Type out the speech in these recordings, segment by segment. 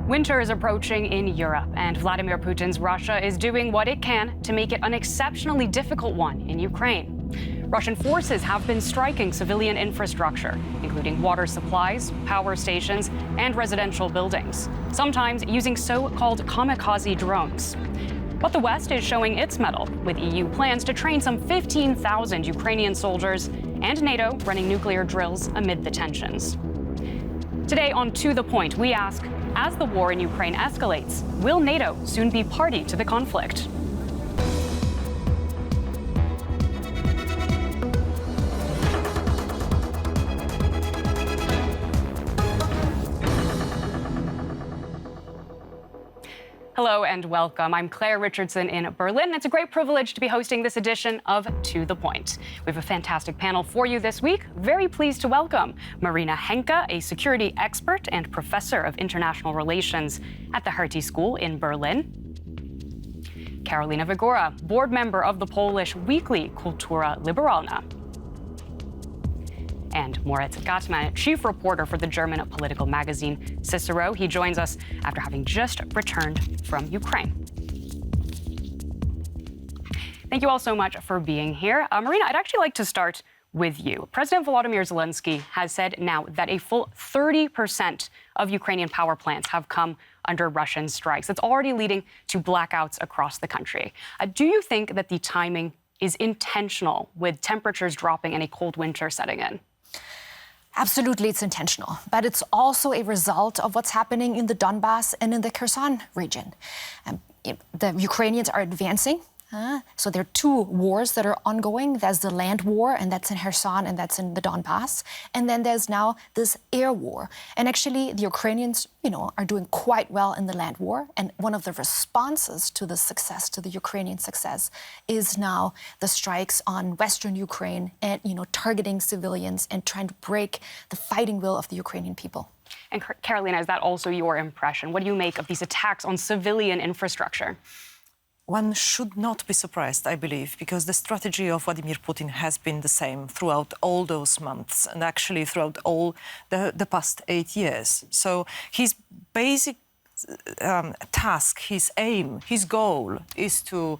Winter is approaching in Europe, and Vladimir Putin's Russia is doing what it can to make it an exceptionally difficult one in Ukraine. Russian forces have been striking civilian infrastructure, including water supplies, power stations, and residential buildings, sometimes using so-called kamikaze drones. But the West is showing its mettle, with EU plans to train some 15,000 Ukrainian soldiers and NATO running nuclear drills amid the tensions. Today on To The Point, we ask, as the war in Ukraine escalates, will NATO soon be party to the conflict? Hello and welcome. I'm Claire Richardson in Berlin. It's a great privilege to be hosting this edition of To The Point. We have a fantastic panel for you this week. Very pleased to welcome Marina Henke, a security expert and professor of international relations at the Hertie School in Berlin. Karolina Wigura, board member of the Polish weekly Kultura Liberalna. And Moritz Gathmann, chief reporter for the German political magazine Cicero. He joins us after having just returned from Ukraine. Thank you all so much for being here. Marina, I'd actually like to start with you. President Vladimir Zelensky has said now that a full 30% of Ukrainian power plants have come under Russian strikes. That's already leading to blackouts across the country. Do you think that the timing is intentional, with temperatures dropping and a cold winter setting in? Absolutely, it's intentional, but it's also a result of what's happening in the Donbass and in the Kherson region. The Ukrainians are advancing. So there are two wars that are ongoing. There's the land war, and that's in Kherson, and that's in the Donbass. And then there's now this air war. And actually, the Ukrainians, are doing quite well in the land war. And one of the responses to the success, to the Ukrainian success, is now the strikes on Western Ukraine and, targeting civilians and trying to break the fighting will of the Ukrainian people. And Karolina, is that also your impression? What do you make of these attacks on civilian infrastructure? One should not be surprised, I believe, because the strategy of Vladimir Putin has been the same throughout all those months and actually throughout all the past 8 years. So his basic task, his aim, his goal is to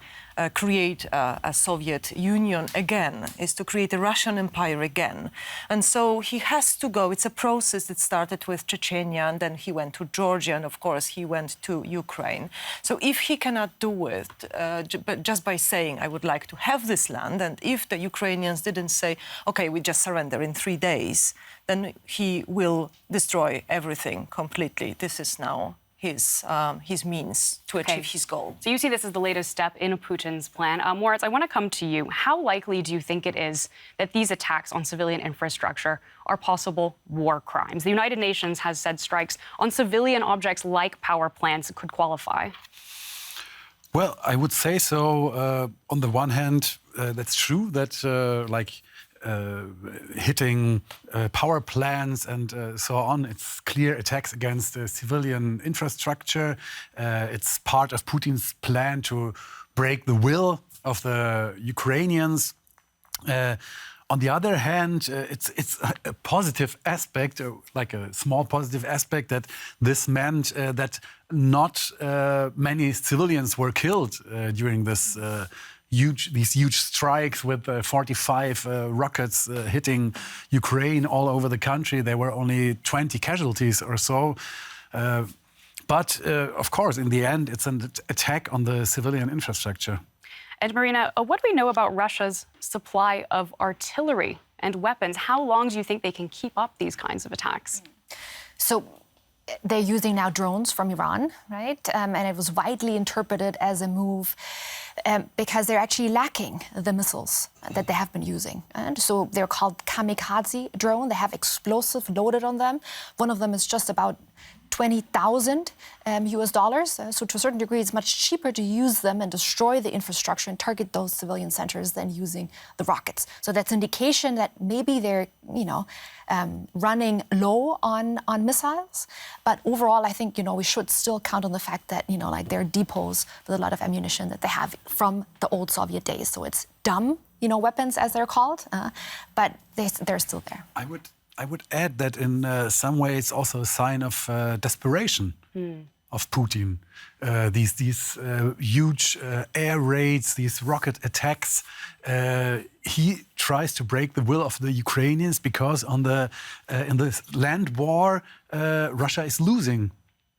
create a Soviet Union again, is to create a Russian Empire again. And so he has to go. It's a process that started with Chechnya, and then he went to Georgia, and of course he went to Ukraine. So if he cannot do it but just by saying, I would like to have this land, and if the Ukrainians didn't say, okay, we just surrender in 3 days, then he will destroy everything completely. This is now his means to achieve his goal. So you see this as the latest step in Putin's plan. Moritz, I want to come to you. How likely do you think it is that these attacks on civilian infrastructure are possible war crimes? The United Nations has said strikes on civilian objects like power plants could qualify. Well, I would say so. On the one hand, that's true that hitting power plants and so on. It's clear attacks against civilian infrastructure. It's part of Putin's plan to break the will of the Ukrainians. On the other hand, it's a positive aspect, like a small positive aspect, that this meant that not many civilians were killed during this these huge strikes with 45 rockets hitting Ukraine all over the country. There were only 20 casualties or so. But of course, in the end, it's an attack on the civilian infrastructure. And Marina, what do we know about Russia's supply of artillery and weapons? How long do you think they can keep up these kinds of attacks? So they're using now drones from Iran, right? And it was widely interpreted as a move because they're actually lacking the missiles that they have been using. And so they're called kamikaze drone. They have explosive loaded on them. One of them is just about $20,000 US dollars. So to a certain degree, it's much cheaper to use them and destroy the infrastructure and target those civilian centers than using the rockets. So that's indication that maybe they're, running low on missiles. But overall, I think, we should still count on the fact that, there are depots with a lot of ammunition that they have from the old Soviet days. So it's dumb, weapons, as they're called, but they're still there. I would add that in some ways also a sign of desperation. of Putin. These huge air raids, these rocket attacks. He tries to break the will of the Ukrainians because in the land war, Russia is losing.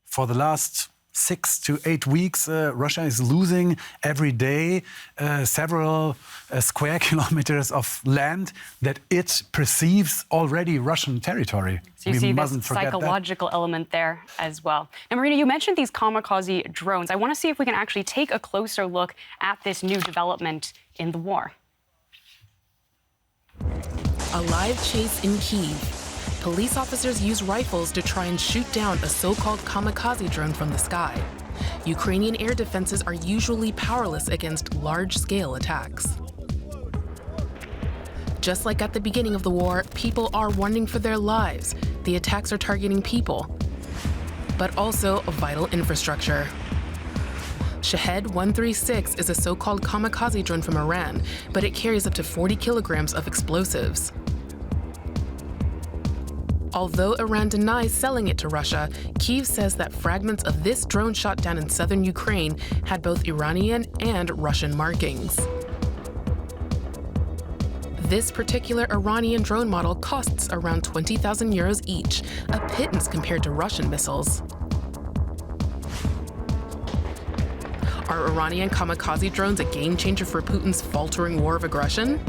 For the last 6 to 8 weeks, Russia is losing every day several square kilometers of land that it perceives already Russian territory. So you see this psychological element there as well. Now, Marina, you mentioned these kamikaze drones. I want to see if we can actually take a closer look at this new development in the war. A live chase in Kyiv. Police officers use rifles to try and shoot down a so-called kamikaze drone from the sky. Ukrainian air defenses are usually powerless against large-scale attacks. Just like at the beginning of the war, people are running for their lives. The attacks are targeting people, but also vital infrastructure. Shahed 136 is a so-called kamikaze drone from Iran, but it carries up to 40 kilograms of explosives. Although Iran denies selling it to Russia, Kyiv says that fragments of this drone shot down in southern Ukraine had both Iranian and Russian markings. This particular Iranian drone model costs around 20,000 euros each, a pittance compared to Russian missiles. Are Iranian kamikaze drones a game changer for Putin's faltering war of aggression?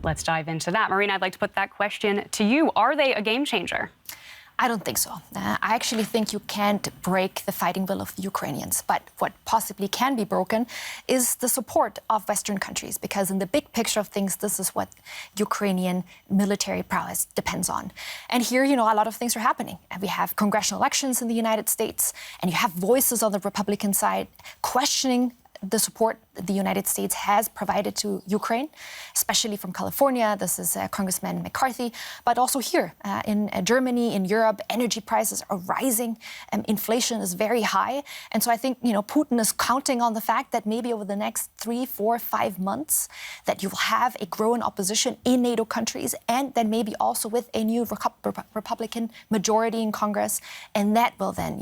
Let's dive into that. Marina, I'd like to put that question to you. Are they a game changer? I don't think so. I actually think you can't break the fighting will of the Ukrainians. But what possibly can be broken is the support of Western countries, because in the big picture of things, this is what Ukrainian military prowess depends on. And here, a lot of things are happening. And we have congressional elections in the United States, and you have voices on the Republican side questioning the support the United States has provided to Ukraine, especially from California. This is Congressman McCarthy. But also here in Germany, in Europe, energy prices are rising. Inflation is very high. And so I think, Putin is counting on the fact that maybe over the next 3, 4, 5 months that you will have a growing opposition in NATO countries, and then maybe also with a new Republican majority in Congress. And that will then,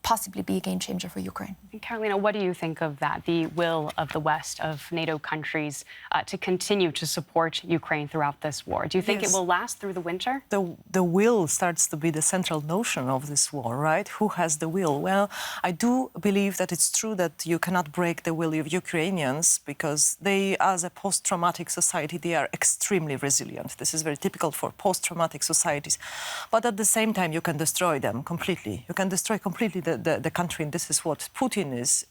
possibly be a game changer for Ukraine. And Karolina, what do you think of that, the will of the West, of NATO countries, to continue to support Ukraine throughout this war? Do you think it will last through the winter? The will starts to be the central notion of this war, right? Who has the will? Well, I do believe that it's true that you cannot break the will of Ukrainians, because they, as a post-traumatic society, they are extremely resilient. This is very typical for post-traumatic societies. But at the same time, you can destroy them completely. You can destroy completely the country, and this is what Putin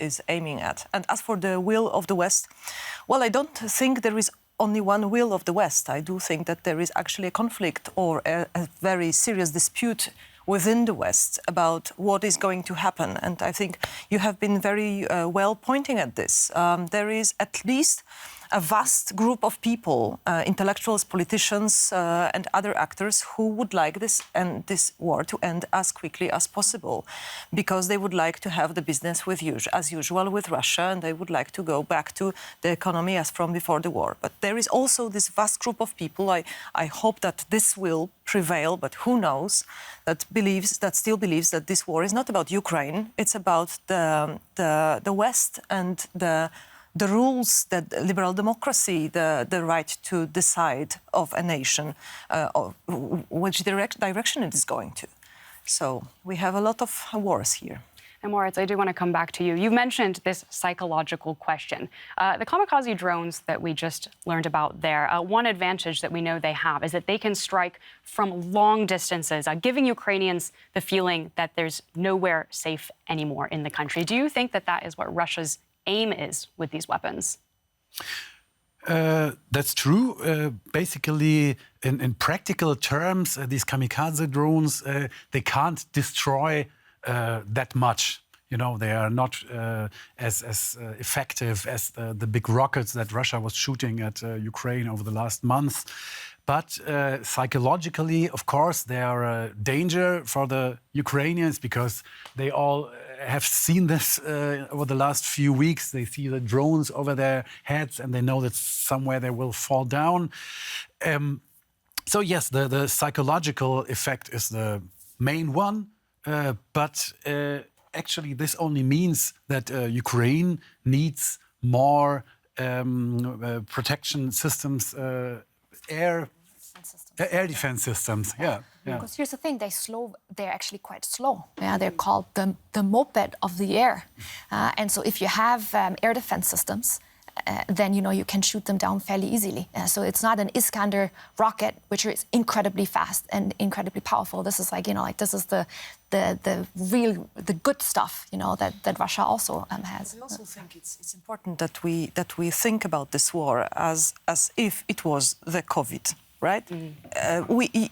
is aiming at. And as for the will of the West, well, I don't think there is only one will of the West. I do think that there is actually a conflict or a very serious dispute within the West about what is going to happen. And I think you have been very well pointing at this. There is at least a vast group of people, intellectuals, politicians, and other actors who would like this war to end as quickly as possible, because they would like to have the business as usual with Russia, and they would like to go back to the economy as from before the war. But there is also this vast group of people. I hope that this will prevail, but who knows, that still believes that this war is not about Ukraine. It's about the West and the rules, that liberal democracy, the right to decide of a nation, which direction it is going to. So we have a lot of wars here. And Moritz, I do want to come back to you. You mentioned this psychological question. The kamikaze drones that we just learned about there, one advantage that we know they have is that they can strike from long distances, giving Ukrainians the feeling that there's nowhere safe anymore in the country. Do you think that that is what Russia's aim is with these weapons? That's true. Basically, in practical terms, these kamikaze drones, they can't destroy that much. They are not as effective as the big rockets that Russia was shooting at Ukraine over the last month. But psychologically, of course, they are a danger for the Ukrainians, because they all have seen this over the last few weeks. They see the drones over their heads, and they know that somewhere they will fall down. So yes, the psychological effect is the main one, but actually this only means that Ukraine needs more protection systems, air defense systems. Yeah. Because here's the thing, they're actually quite slow. Yeah, they're called the moped of the air. And so if you have air defense systems, then you can shoot them down fairly easily. So it's not an Iskander rocket, which is incredibly fast and incredibly powerful. This is this is the good stuff, that Russia also has. I also think it's important that we think about this war as if it was the COVID. Right?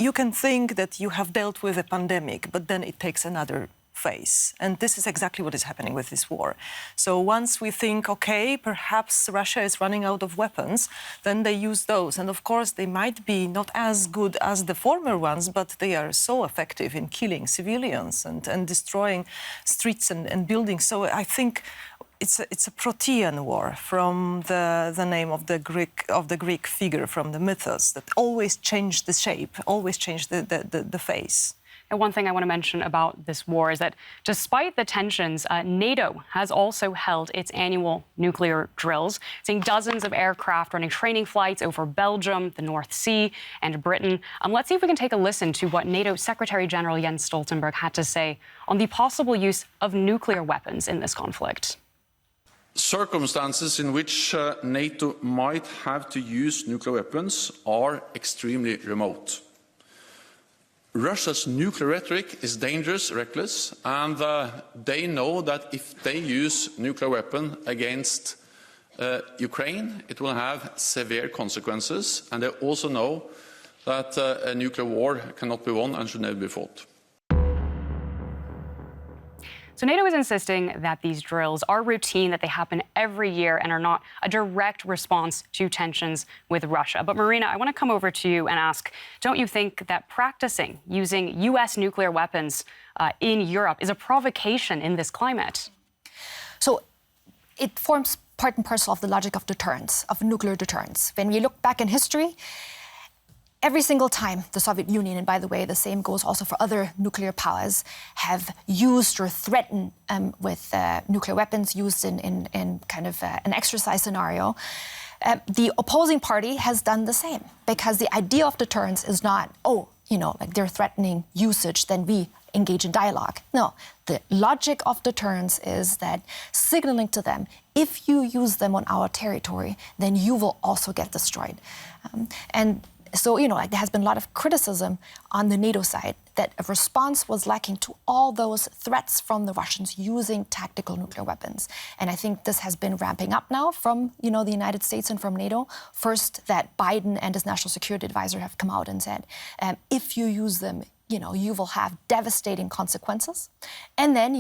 You can think that you have dealt with a pandemic, but then it takes another phase. And this is exactly what is happening with this war. So once we think, okay, perhaps Russia is running out of weapons, then they use those. And of course, they might be not as good as the former ones, but they are so effective in killing civilians and destroying streets and buildings. So I think it's a Protean war, from the name of the Greek figure from the mythos, that always changed the shape, always changed the face. And one thing I want to mention about this war is that despite the tensions, NATO has also held its annual nuclear drills, seeing dozens of aircraft running training flights over Belgium, the North Sea, and Britain. Let's see if we can take a listen to what NATO Secretary General Jens Stoltenberg had to say on the possible use of nuclear weapons in this conflict. Circumstances in which NATO might have to use nuclear weapons are extremely remote. Russia's nuclear rhetoric is dangerous, reckless, and they know that if they use nuclear weapon against Ukraine, it will have severe consequences, and they also know that a nuclear war cannot be won and should never be fought. So NATO is insisting that these drills are routine, that they happen every year and are not a direct response to tensions with Russia. But Marina, I want to come over to you and ask, don't you think that practicing using U.S. nuclear weapons in Europe is a provocation in this climate? So it forms part and parcel of the logic of deterrence, of nuclear deterrence. When we look back in history, every single time the Soviet Union, and by the way, the same goes also for other nuclear powers, have used or threatened with nuclear weapons used in kind of an exercise scenario, the opposing party has done the same. Because the idea of deterrence is not, like they're threatening usage, then we engage in dialogue. No, the logic of deterrence is that signaling to them, if you use them on our territory, then you will also get destroyed. So, there has been a lot of criticism on the NATO side that a response was lacking to all those threats from the Russians using tactical nuclear weapons. And I think this has been ramping up now from, the United States and from NATO. First, that Biden and his national security advisor have come out and said, if you use them, you will have devastating consequences. And then,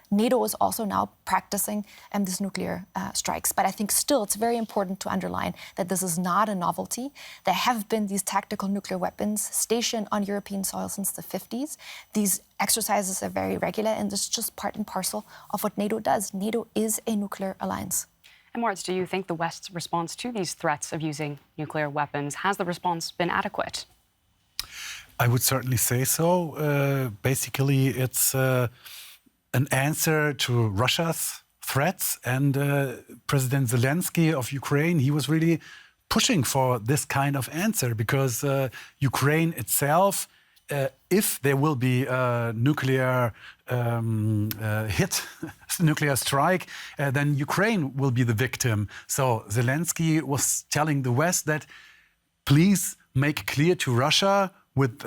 NATO is also now practicing these nuclear strikes. But I think still it's very important to underline that this is not a novelty. There have been these tactical nuclear weapons stationed on European soil since the 50s. These exercises are very regular, and this is just part and parcel of what NATO does. NATO is a nuclear alliance. And Moritz, do you think the West's response to these threats of using nuclear weapons, has the response been adequate? I would certainly say so. Basically, it's an answer to Russia's threats. And President Zelensky of Ukraine, he was really pushing for this kind of answer because Ukraine itself, if there will be a nuclear nuclear strike, then Ukraine will be the victim. So Zelensky was telling the West that please make clear to Russia with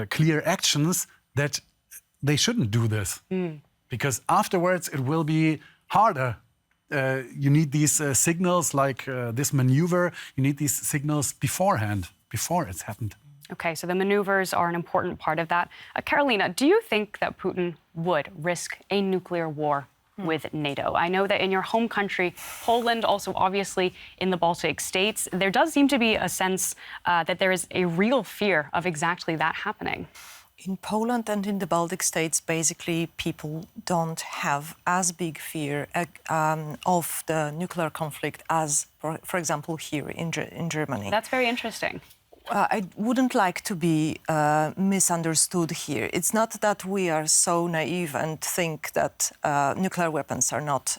clear actions that they shouldn't do this. Because afterwards it will be harder. You need these signals like this maneuver, you need these signals beforehand, before it's happened. Okay, so the maneuvers are an important part of that. Karolina, do you think that Putin would risk a nuclear war with NATO? I know that in your home country, Poland, also obviously in the Baltic states, there does seem to be a sense that there is a real fear of exactly that happening. In Poland and in the Baltic states, basically, people don't have as big fear of the nuclear conflict as, for example, here in Germany. That's very interesting. I wouldn't like to be misunderstood here. It's not that we are so naive and think that nuclear weapons are not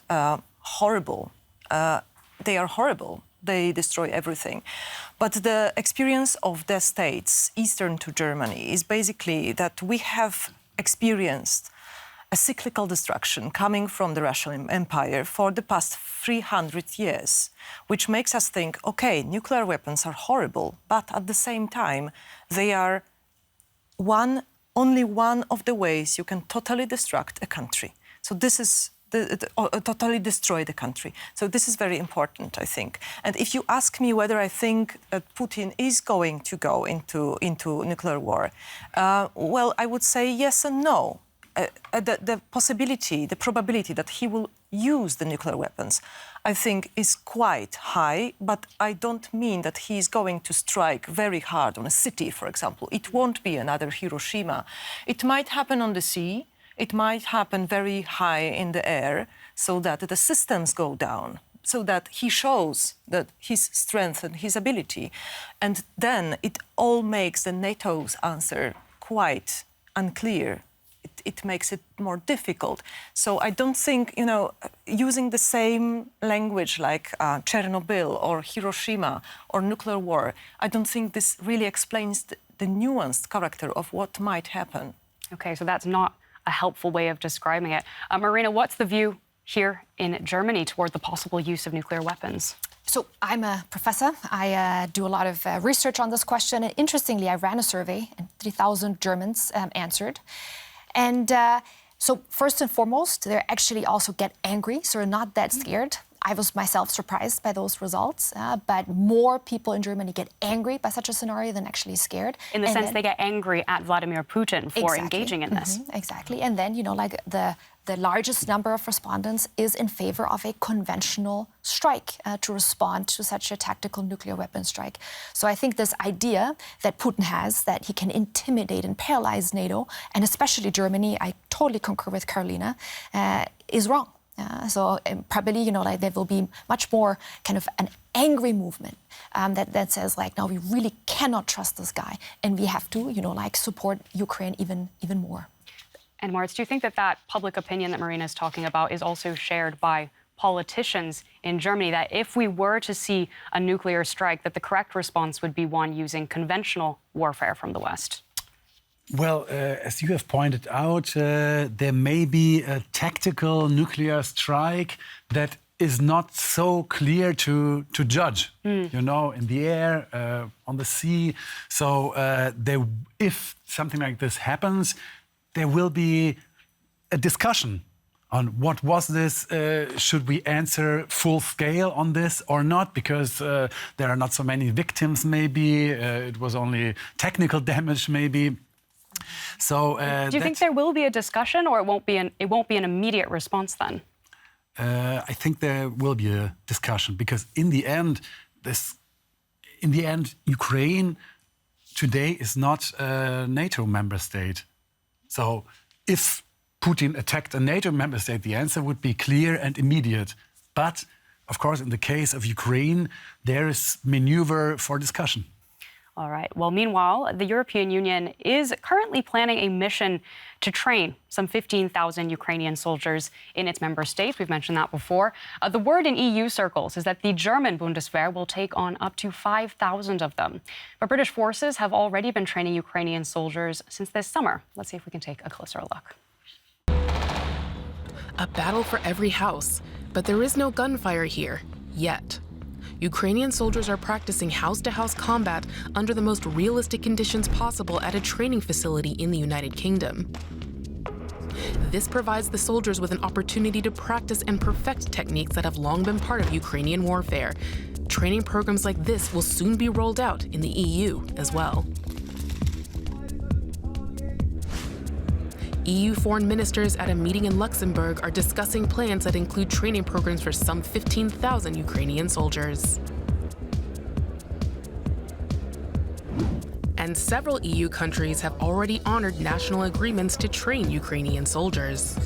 horrible. They are horrible. They destroy everything. But the experience of the states, eastern to Germany, is basically that we have experienced a cyclical destruction coming from the Russian Empire for the past 300 years, which makes us think, okay, nuclear weapons are horrible, but at the same time, they are only one of the ways you can totally destruct a country. So this is totally destroy the country. So this is very important, I think. And if you ask me whether I think that Putin is going to go into nuclear war, well, I would say yes and no. The possibility, the probability that he will use the nuclear weapons, I think, is quite high, but I don't mean that he is going to strike very hard on a city, for example. It won't be another Hiroshima. It might happen on the sea. It might happen very high in the air so that the systems go down, so that he shows that his strength and his ability. And then it all makes the NATO's answer quite unclear. It makes it more difficult. So I don't think, using the same language like Chernobyl or Hiroshima or nuclear war, I don't think this really explains the nuanced character of what might happen. Okay, so that's not a helpful way of describing it. Marina, what's the view here in Germany toward the possible use of nuclear weapons? So I'm a professor. I do a lot of research on this question. And interestingly, I ran a survey and 3,000 Germans answered. And so first and foremost, they actually also get angry, so they're not that scared. I was myself surprised by those results, but more people in Germany get angry by such a scenario than actually scared. In the sense they get angry at Vladimir Putin for engaging in this. Exactly. And then, the largest number of respondents is in favor of a conventional strike to respond to such a tactical nuclear weapon strike. So I think this idea that Putin has, that he can intimidate and paralyze NATO, and especially Germany, I totally concur with Karolina, is wrong. So probably, there will be much more kind of an angry movement that says, no, we really cannot trust this guy, and we have to, support Ukraine even more. And Moritz, do you think that public opinion that Marina is talking about is also shared by politicians in Germany, that if we were to see a nuclear strike, that the correct response would be one using conventional warfare from the West? Well, as you have pointed out, there may be a tactical nuclear strike that is not so clear to judge, in the air, on the sea. So if something like this happens, there will be a discussion on what was this, should we answer full scale on this or not, because there are not so many victims maybe, it was only technical damage maybe. So, do you think there will be a discussion, or it won't be an immediate response then? I think there will be a discussion, because in the end, Ukraine today is not a NATO member state. So, if Putin attacked a NATO member state, the answer would be clear and immediate. But, of course, in the case of Ukraine, there is maneuver for discussion. All right. Well, meanwhile, the European Union is currently planning a mission to train some 15,000 Ukrainian soldiers in its member states. We've mentioned that before. The word in EU circles is that the German Bundeswehr will take on up to 5,000 of them. But British forces have already been training Ukrainian soldiers since this summer. Let's see if we can take a closer look. A battle for every house, but there is no gunfire here, yet. Ukrainian soldiers are practicing house-to-house combat under the most realistic conditions possible at a training facility in the United Kingdom. This provides the soldiers with an opportunity to practice and perfect techniques that have long been part of Ukrainian warfare. Training programs like this will soon be rolled out in the EU as well. EU foreign ministers at a meeting in Luxembourg are discussing plans that include training programs for some 15,000 Ukrainian soldiers. And several EU countries have already honored national agreements to train Ukrainian soldiers.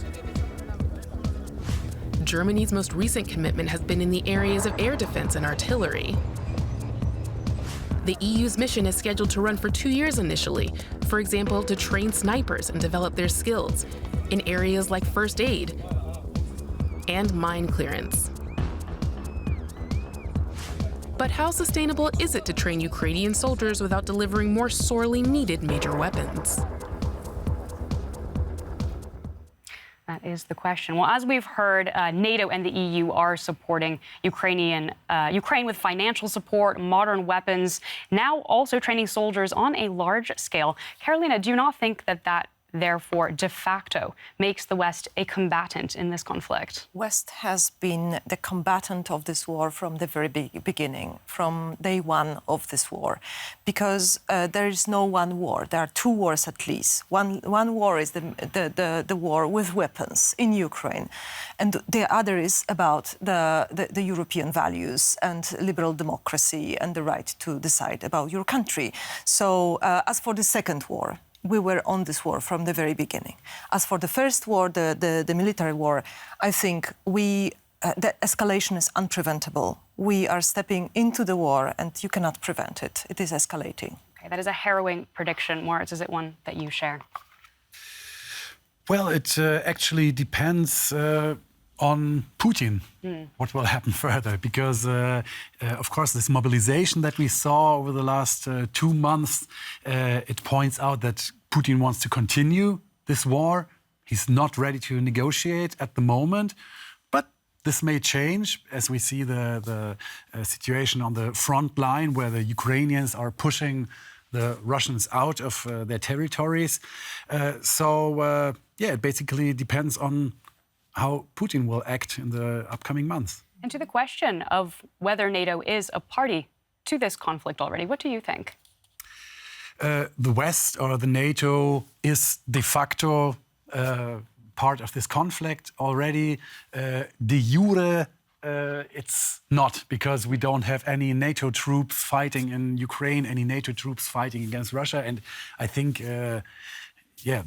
Germany's most recent commitment has been in the areas of air defense and artillery. The EU's mission is scheduled to run for 2 years initially, for example, to train snipers and develop their skills in areas like first aid and mine clearance. But how sustainable is it to train Ukrainian soldiers without delivering more sorely needed major weapons? That is the question. Well, as we've heard, NATO and the EU are supporting Ukraine with financial support, modern weapons, now also training soldiers on a large scale. Karolina, do you not think that therefore de facto makes the West a combatant in this conflict? West has been the combatant of this war from the very beginning, from day one of this war, because there is no one war. There are two wars at least. One war is the war with weapons in Ukraine, and the other is about the European values and liberal democracy and the right to decide about your country. So as for the second war, we were on this war from the very beginning. As for the first war, the military war, I think the escalation is unpreventable. We are stepping into the war and you cannot prevent it. It is escalating. Okay, that is a harrowing prediction. Moritz, is it one that you share? Well, it actually depends on Putin, what will happen further. Because, of course, this mobilization that we saw over the last 2 months, it points out that Putin wants to continue this war. He's not ready to negotiate at the moment. But this may change as we see the situation on the front line where the Ukrainians are pushing the Russians out of their territories. It basically depends on how Putin will act in the upcoming months. And to the question of whether NATO is a party to this conflict already, what do you think? The West or the NATO is de facto part of this conflict already. De jure, it's not, because we don't have any NATO troops fighting in Ukraine, any NATO troops fighting against Russia. And I think,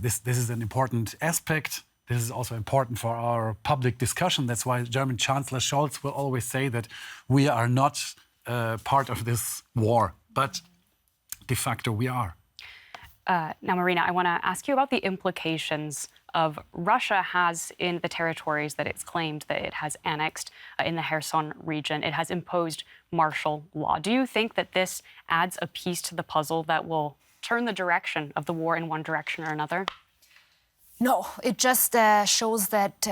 this is an important aspect. This is also important for our public discussion. That's why German Chancellor Scholz will always say that we are not part of this war, but de facto we are. Now, Marina, I want to ask you about the implications of Russia has in the territories that it's claimed that it has annexed in the Kherson region. It has imposed martial law. Do you think that this adds a piece to the puzzle that will turn the direction of the war in one direction or another? No, it just shows that,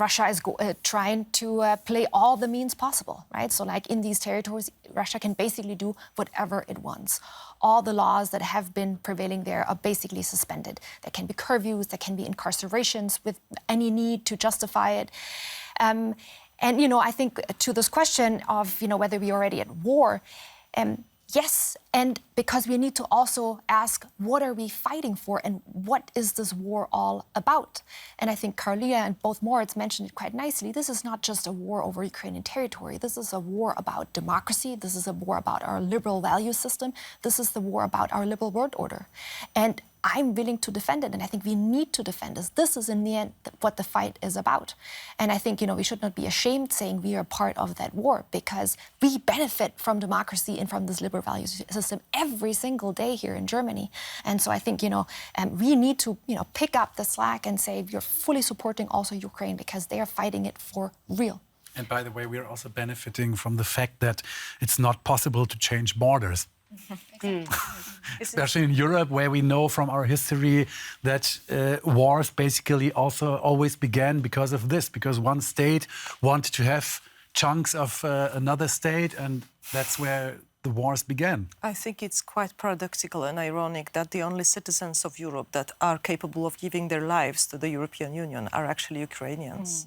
Russia is trying to play all the means possible, right? So like in these territories, Russia can basically do whatever it wants. All the laws that have been prevailing there are basically suspended. There can be curfews, there can be incarcerations with any need to justify it. I think to this question of, whether we're already at war, yes, and because we need to also ask, what are we fighting for and what is this war all about? And I think Karolina and both Moritz mentioned it quite nicely. This is not just a war over Ukrainian territory. This is a war about democracy. This is a war about our liberal value system. This is the war about our liberal world order. And I'm willing to defend it, and I think we need to defend this. This is, in the end, what the fight is about. And I think, we should not be ashamed saying we are part of that war, because we benefit from democracy and from this liberal value system every single day here in Germany. And so I think, we need to, pick up the slack and say we're fully supporting also Ukraine, because they are fighting it for real. And by the way, we are also benefiting from the fact that it's not possible to change borders. Especially in Europe, where we know from our history that wars basically also always began because of this, because one state wanted to have chunks of another state, and that's where the wars began. I think it's quite paradoxical and ironic that the only citizens of Europe that are capable of giving their lives to the European Union are actually Ukrainians.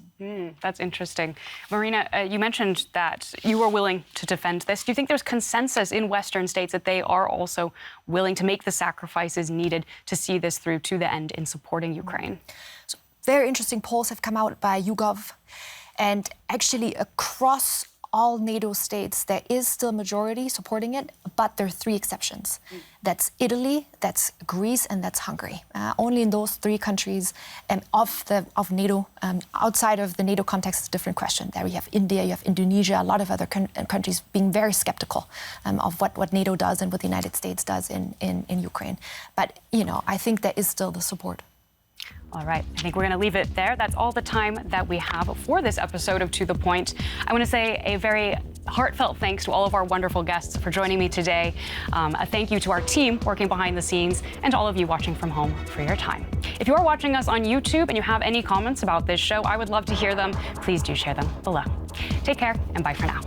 That's interesting. Marina, you mentioned that you were willing to defend this. Do you think there's consensus in Western states that they are also willing to make the sacrifices needed to see this through to the end in supporting Ukraine? So very interesting polls have come out by YouGov, and actually across all NATO states, there is still majority supporting it, but there are 3 exceptions. That's Italy, that's Greece, and that's Hungary. Only in those 3 countries of NATO, outside of the NATO context, it's a different question. There you have India, you have Indonesia, a lot of other countries being very skeptical of what NATO does and what the United States does in Ukraine. But, I think there is still the support. All right, I think we're going to leave it there. That's all the time that we have for this episode of To The Point. I want to say a very heartfelt thanks to all of our wonderful guests for joining me today. A thank you to our team working behind the scenes and to all of you watching from home for your time. If you are watching us on YouTube and you have any comments about this show, I would love to hear them. Please do share them below. Take care and bye for now.